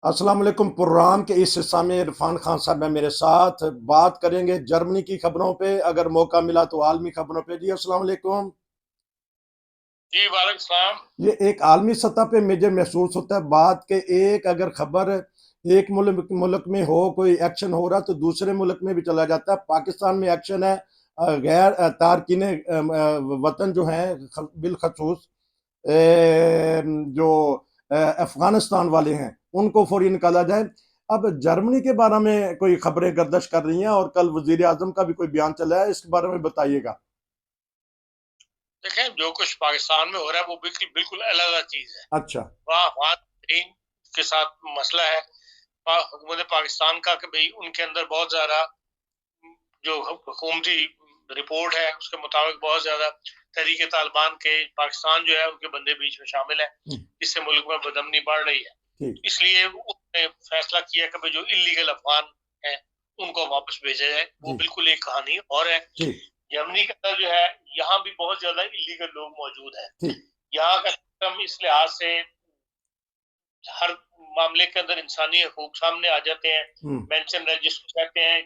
السلام علیکم۔ پروگرام کے اس حصہ میں عرفان خان صاحب ہیں میرے ساتھ، بات کریں گے جرمنی کی خبروں پہ، اگر موقع ملا تو عالمی خبروں پہ۔ جی السلام علیکم۔ جی وعلیکم السلام۔ یہ ایک عالمی سطح پہ مجھے محسوس ہوتا ہے بات کہ ایک اگر خبر ایک ملک میں ہو، کوئی ایکشن ہو رہا تو دوسرے ملک میں بھی چلا جاتا ہے۔ پاکستان میں ایکشن ہے، غیر تارکین وطن جو ہیں بالخصوص جو افغانستان والے ہیں ان کو فوری نکالا جائے۔ اب جرمنی کے بارے میں کوئی خبریں گردش کر رہی ہیں اور کل وزیر اعظم کا بھی کوئی بیان چلا ہے، اس کے بارے میں بتائیے گا۔ دیکھیں جو کچھ پاکستان میں ہو رہا ہے وہ بالکل علیحدہ چیز ہے۔ اچھا، وہاں افغان کے ساتھ مسئلہ ہے حکومت پاکستان کا کہ بھئی ان کے اندر بہت زیادہ جو حکومتی رپورٹ ہے اس کے مطابق بہت زیادہ تحریک طالبان کے پاکستان جو ہے ان کے بندے بیچ میں شامل ہیں، جس سے ملک میں بدامنی بڑھ رہی ہے۔ اس لیے انہوں نے فیصلہ کیا کہ جو اللیگل افغان ہیں ان کو واپس بھیجا جائے۔ وہ بالکل ایک کہانی اور ہے۔ جرمنی کے اندر جو ہے یہاں بھی بہت زیادہ اللیگل لوگ موجود ہیں۔ یہاں کا سسٹم اس لحاظ سے ہر معاملے کے اندر انسانی حقوق سامنے آ جاتے ہیں، مینشن ہے جس کو کہتے ہیں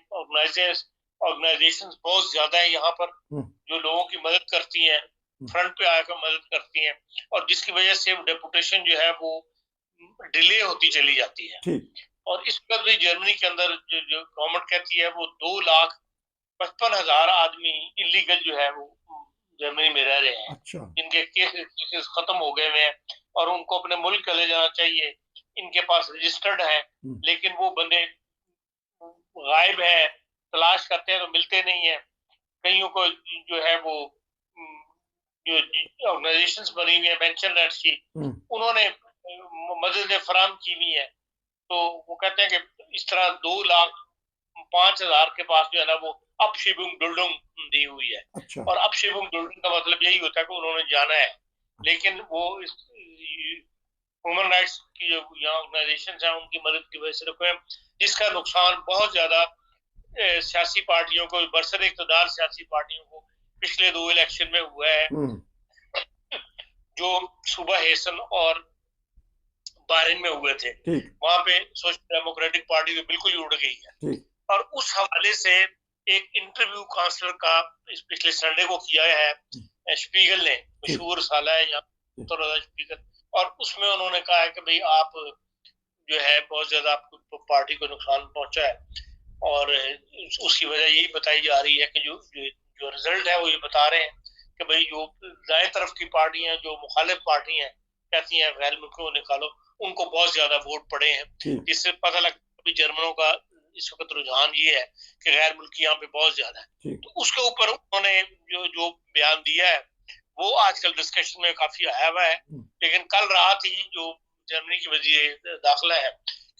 آرگنائزیشن بہت زیادہ ہیں یہاں پر جو لوگوں کی مدد کرتی ہیں، فرنٹ پہ آ کر مدد کرتی ہیں، اور جس کی وجہ سے ڈیپوٹیشن جو ہے وہ ڈیلے ہوتی چلی جاتی ہے۔ اور اس وقت بھی جرمنی کے اندر جو گورنمنٹ کہتی ہے وہ 2,55,000 آدمی اللیگل جو ہے وہ جرمنی میں رہ رہے ہیں، جن کے کیسز ختم ہو گئے ہیں اور ان کو اپنے ملک چلے جانا چاہیے، ان کے پاس رجسٹرڈ ہے، لیکن وہ بندے غائب ہیں، تلاش کرتے ہیں تو ملتے نہیں ہیں۔ کئیوں کو جو ہے وہ جو آرگنائزیشنز بنی ہوئی ہیں مینشن ریٹس کی، انہوں نے مدد فراہم کی ہوئی ہے، تو وہ کہتے ہیں کہ اس طرح 2,05,000 کے پاس جو ہے نا وہ اپ شیبنگ بلڈنگ دی ہوئی ہے۔ اور اپ شیبنگ بلڈنگ کا مطلب یہی ہوتا ہے کہ انہوں نے جانا ہے، لیکن وہ ہیومن رائٹس کی جو یہاں آرگنائزیشنز ہیں ان کی مدد کی وجہ سے رکھے ہیں، جس کا نقصان بہت زیادہ سیاسی پارٹیوں کو، برسر اقتدار سیاسی پارٹیوں کو پچھلے 2 الیکشن میں ہوا ہے، جو صوبہ ہیسن اور بارن میں ہوئے تھے۔ وہاں پہ سوشل ڈیموکریٹک پارٹی تو بالکل ہی اڑ گئی ہے۔ اور اس حوالے سے ایک انٹرویو کانسلر کا پچھلے سنڈے کو کیا ہے شپیگل نے، مشہور رسالہ ہے یہاں شپیگل، اور اس میں انہوں نے کہا ہے کہ بھئی آپ جو ہے بہت زیادہ آپ کو پارٹی کو نقصان پہنچا ہے، اور اس کی وجہ یہی بتائی جا رہی ہے کہ جو رزلٹ ہے وہ یہ بتا رہے ہیں کہ بھئی جو دائیں طرف کی پارٹی ہیں، جو مخالف پارٹی ہیں، کہتی ہیں غیر ملکیوں کو نکالو، ان کو بہت زیادہ ووٹ پڑے ہیں، جس سے پتہ لگتا ہے جرمنوں کا اس وقت رجحان یہ ہے کہ غیر ملکی یہاں پہ بہت زیادہ ہے۔ تو اس کے اوپر انہوں نے جو بیان دیا ہے وہ آج کل ڈسکشن میں کافی آیا ہوا ہے، لیکن کل رات ہی جو جرمنی کی وزیر داخلہ ہے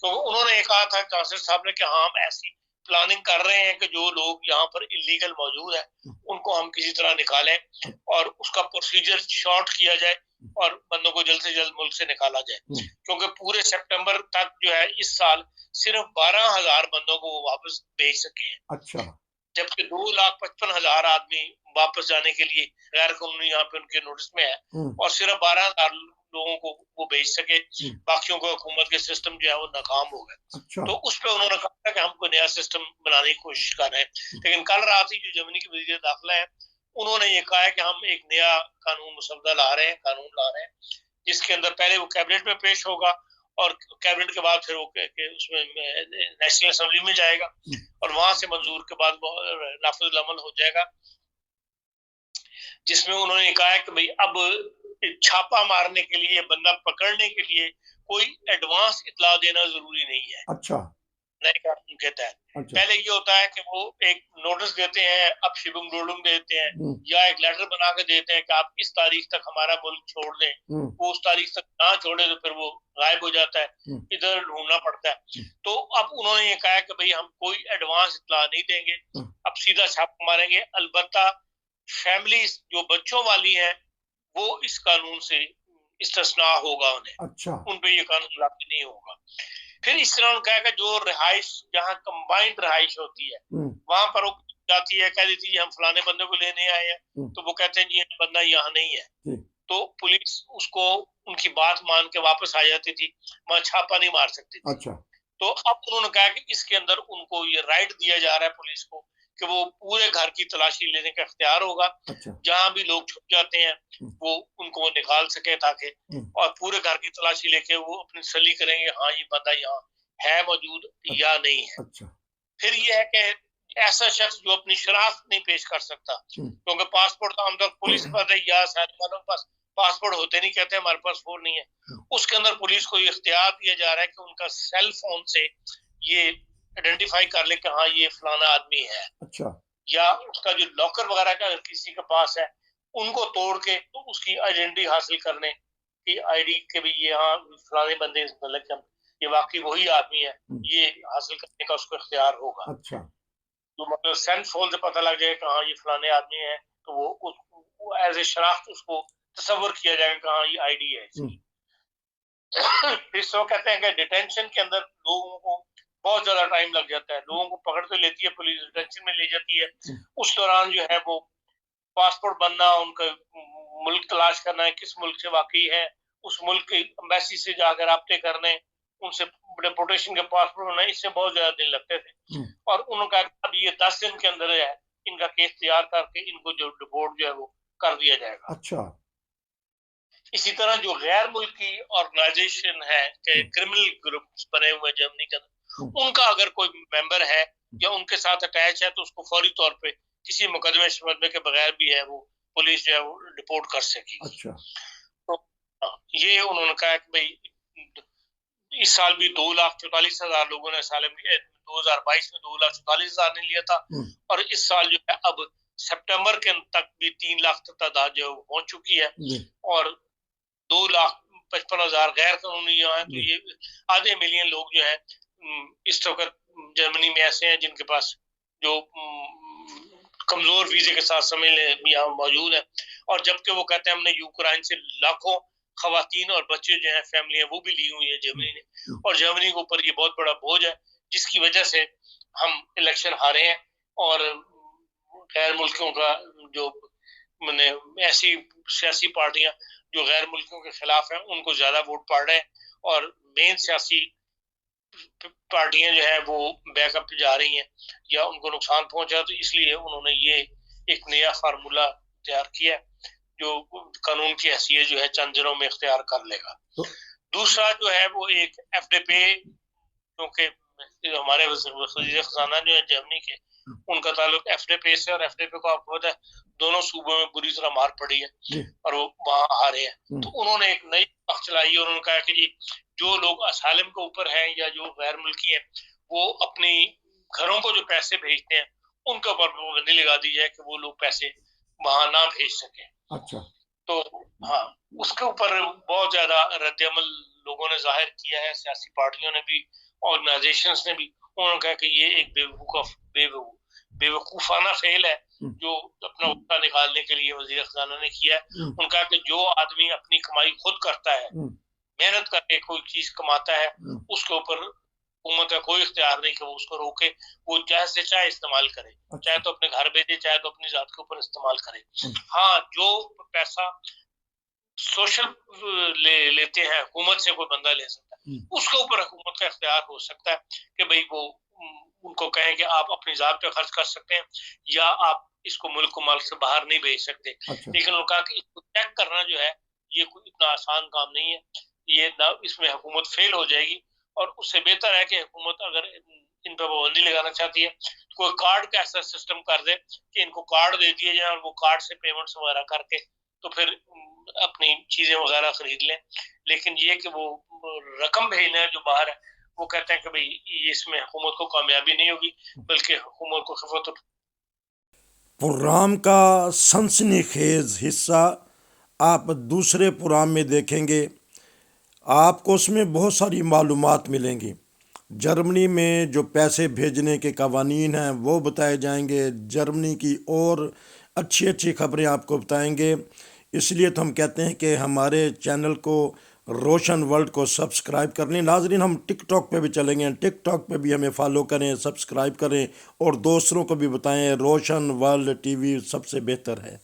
تو انہوں نے یہ کہا تھا کانسلر صاحب نے کہ ہاں ہم ایسی پلاننگ کر رہے ہیں کہ جو لوگ یہاں پر اللیگل موجود ہیں ان کو ہم کسی طرح نکالیں اور اس کا پروسیجر شارٹ کیا جائے اور بندوں کو جلد سے جلد ملک سے نکالا جائے، کیونکہ پورے سپٹمبر تک جو ہے اس سال صرف 12,000 بندوں کو وہ واپس بھیج سکے ہیں۔ اچھا، جبکہ 2,55,000 آدمی واپس جانے کے لیے غیر قانونی یہاں پہ ان کے نوٹس میں ہے، اور صرف 12,000 لوگوں کو وہ بھیج سکے، باقیوں کو حکومت کے سسٹم جو ہے وہ ناکام ہو گئے۔ تو اس پہ انہوں نے کہا کہ ہم کو نیا سسٹم بنانے کی کوشش کر رہے ہیں، لیکن کل رات ہی جو جرمنی کی وزیر داخلہ ہے انہوں نے یہ کہا ہے کہ ہم ایک نیا قانون مسودہ لا رہے ہیں جس کے اندر پہلے وہ کیبنٹ میں پیش ہوگا اور کیبنٹ کے بعد پھر وہ اس میں نیشنل اسمبلی میں جائے گا اور وہاں سے منظور کے بعد نافذ العمل ہو جائے گا، جس میں انہوں نے کہا ہے کہ بھئی اب چھاپا مارنے کے لیے، بندہ پکڑنے کے لیے کوئی ایڈوانس اطلاع دینا ضروری نہیں ہے۔ اچھا، نئے قانون کہتا ہے پہلے یہ ہوتا ہے کہ وہ ایک نوٹس دیتے ہیں، اب شبنگ ڈولنگ دیتے ہیں یا ایک لیٹر بنا کے دیتے ہیں کہ آپ اس تاریخ تک ہمارا ملک چھوڑ دیں، وہ اس تاریخ تک نہ چھوڑے تو پھر وہ غائب ہو جاتا ہے، ادھر ڈھونڈنا پڑتا ہے۔ تو اب انہوں نے یہ کہا کہ بھئی ہم کوئی ایڈوانس اطلاع نہیں دیں گے، اب سیدھا چھاپا ماریں گے، البتہ فیملیز جو بچوں والی ہیں وہ اس قانون سے استثناء ہوگا انہیں، ان پہ یہ قانون لاگو نہیں ہوگا۔ پھر اس طرح کہا کہ جو رہائش جہاں کمبائنڈ رہائش ہوتی ہے وہاں پر وہ جاتی ہے، کہہ دیتی ہے ہم فلانے بندے کو لینے آئے ہیں، تو وہ کہتے ہیں جی یہ بندہ یہاں نہیں ہے، تو پولیس اس کو ان کی بات مان کے واپس آ جاتی تھی, وہاں چھاپا نہیں مار سکتی تھی. اچھا تو اب انہوں نے کہا کہ اس کے اندر ان کو یہ رائٹ دیا جا رہا ہے پولیس کو کہ وہ پورے گھر کی تلاشی لینے کا اختیار ہوگا, اچھا جہاں بھی لوگ چھپ جاتے ہیں وہ ان کو نکال سکے تاکہ, اور پورے گھر کی تلاشی لے کے وہ اپنی تسلی کریں گے ہاں یہ بندہ یہاں ہے موجود یا نہیں ہے. اچھا پھر یہ ہے کہ ایسا شخص جو اپنی شناخت نہیں پیش کر سکتا, کیونکہ پاسپورٹ تو عام طور پولیس کے پاس ہے یا شاید والوں کے پاس پاسپورٹ ہوتے نہیں, کہتے ہیں ہمارے پاس فون نہیں ہے, اس کے اندر پولیس کو یہ اختیار دیا جا رہا ہے کہ ان کا سیل فون سے یہ آئیڈینٹیفائی کر لے کہ ہاں یہ فلانا آدمی ہے. اچھا یا اس کا جو لاکر وغیرہ کا اگر کسی کے پاس ہے ان کو توڑ کے تو اس کی آئیڈینٹی حاصل کرنے کی آئی ڈی کے بھی یہ ہاں فلانے بندے مطلب یہ واقعی وہی آدمی ہے, یہ حاصل کرنے کا اس کو اختیار ہوگا. اچھا تو مطلب سیل فون سے پتہ لگ جائے کہ ہاں یہ فلانے آدمی ہے تو وہ ایز اے شناخت اس کو تصور کیا جائے گا کہ ہاں یہ آئی ڈی ہے اس کی. اس کو کہتے ہیں کہ ڈیٹینشن کے اندر لوگوں کو بہت زیادہ ٹائم لگ جاتا ہے, لوگوں کو پکڑ تو لیتی ہے پولیس, ڈیٹینشن میں لے جاتی ہے, اس دوران جو ہے وہ پاسپورٹ بننا, ان کا ملک تلاش کرنا ہے کس ملک سے واقعی ہے, اس ملک کی ایمبیسی سے جا کر رابطے کرنے, ان سے ڈیپورٹیشن کے پاسپورٹ ہونا, اس سے بہت زیادہ دن لگتے تھے. اور انہوں کا اب یہ 10 دن کے اندر ہے ان کا کیس تیار کر کے ان کو جو ڈپورٹ جو ہے وہ کر دیا جائے گا. اچھا اسی طرح جو غیر ملکی آرگنائزیشن ہے کہ کرمنل گروپس بنے ہوئے جرمنی کے اندر, ان کا اگر کوئی ممبر ہے یا ان کے ساتھ اٹیچ ہے تو اس کو فوری طور پہ کسی مقدمے کے بغیر بھی ہے وہ پولیس جو ہے وہ رپورٹ کر سکے گی. اچھا تو یہ انہوں نے کہا کہ بھئی اس سال بھی 2,44,000 لوگوں نے سال 2022 میں 2,44,000 نے لیا تھا, اور اس سال جو ہے اب سپٹمبر کے تک بھی 3 لاکھ تعداد جو پہنچ چکی ہے, اور 2,55,000 غیر قانونی جو ہیں, تو یہ آدھے ملین لوگ جو ہیں اس وقت جرمنی میں ایسے ہیں جن کے پاس جو کمزور ویزے کے ساتھ سمجھ لیں یہاں موجود ہیں, اور جبکہ وہ کہتے ہیں ہم نے یوکرائن سے لاکھوں خواتین اور بچے جو ہیں فیملیاں وہ بھی لی ہوئی ہیں جرمنی نے, اور جرمنی کے اوپر یہ بہت بڑا بوجھ ہے جس کی وجہ سے ہم الیکشن ہارے ہیں, اور غیر ملکیوں کا جو ایسی سیاسی پارٹیاں جو غیر ملکیوں کے خلاف ہیں ان کو زیادہ ووٹ پڑ رہے ہیں, اور مین سیاسی پارٹیاں جو ہیں وہ بیک اپ جا رہی ہیں یا ان کو نقصان پہنچا, تو اس لیے انہوں نے یہ ایک نیا فارمولا تیار کیا جو قانون کی حیثیت جو ہے چند دنوں میں اختیار کر لے گا. دوسرا جو ہے وہ ایک ایف ڈی پی, کیونکہ ہمارے وزیر خزانہ جو ہے جرمنی کے ان کا تعلق ایف ڈی پی سے, اور ایف ڈی پی کو آپ کو پتہ ہے دونوں صوبوں میں بری طرح مار پڑی ہے اور وہ وہاں ہارے ہیں. تو انہوں نے ایک نئی پخ چلائی اور انہوں نے کہا کہ جی جو لوگ اسائلم کے اوپر ہیں یا جو غیر ملکی ہیں وہ اپنی گھروں کو جو پیسے بھیجتے ہیں ان کے اوپر پابندی لگا دی جائے کہ وہ لوگ پیسے وہاں نہ بھیج سکیں. اچھا تو ہاں اس کے اوپر بہت زیادہ رد عمل لوگوں نے ظاہر کیا ہے, سیاسی پارٹیوں نے بھی, آرگنائزیشنز نے بھی. انہوں نے کہا کہ یہ ایک بے وقوفانہ فعل ہے جو اپنا وقت نکالنے کے لیے وزیر خزانہ نے کیا ہے. ان کا کہ جو آدمی اپنی کمائی خود کرتا ہے, محنت کر کے کوئی چیز کماتا ہے, اس کے اوپر حکومت کا کوئی اختیار نہیں کہ وہ اس کو روکے, وہ چاہے سے چاہے استعمال کرے, چاہے تو اپنے گھر بھیجے چاہے تو اپنی ذات کے اوپر استعمال کرے. ہاں جو پیسہ سوشل لیتے ہیں حکومت سے کوئی بندہ لے سکتا ہے, اس کے اوپر حکومت کا اختیار ہو سکتا ہے کہ بھئی وہ ان کو کہیں کہ آپ اپنی ذات پہ خرچ کر سکتے ہیں یا آپ اس کو ملک سے باہر نہیں بھیج سکتے. لیکن انہوں نے کہا کہ اس کو چیک کرنا جو ہے یہ کوئی اتنا آسان کام نہیں ہے, یہ اس میں حکومت فیل ہو جائے گی, اور اس سے بہتر ہے کہ حکومت اگر ان پہ پابندی لگانا چاہتی ہے تو کوئی کارڈ کا ایسا سسٹم کر دے کہ ان کو کارڈ دے دیے جائیں اور وہ کارڈ سے پیمنٹس وغیرہ کر کے تو پھر اپنی چیزیں وغیرہ خرید لیں. لیکن یہ کہ وہ رقم بھیجنا ہے جو باہر ہے, وہ کہتے ہیں کہ بھئی اس میں حکومت کو کامیابی نہیں ہوگی بلکہ حکومت کو خفت. پروگرام کا سنسنی خیز حصہ آپ دوسرے پروگرام میں دیکھیں گے. آپ کو اس میں بہت ساری معلومات ملیں گی. جرمنی میں جو پیسے بھیجنے کے قوانین ہیں وہ بتائے جائیں گے, جرمنی کی اور اچھی خبریں آپ کو بتائیں گے. اس لیے تو ہم کہتے ہیں کہ ہمارے چینل کو روشن ورلڈ کو سبسکرائب کر لیں. ناظرین ہم ٹک ٹاک پہ بھی چلیں گے, ٹک ٹاک پہ بھی ہمیں فالو کریں, سبسکرائب کریں اور دوسروں کو بھی بتائیں روشن ورلڈ ٹی وی سب سے بہتر ہے.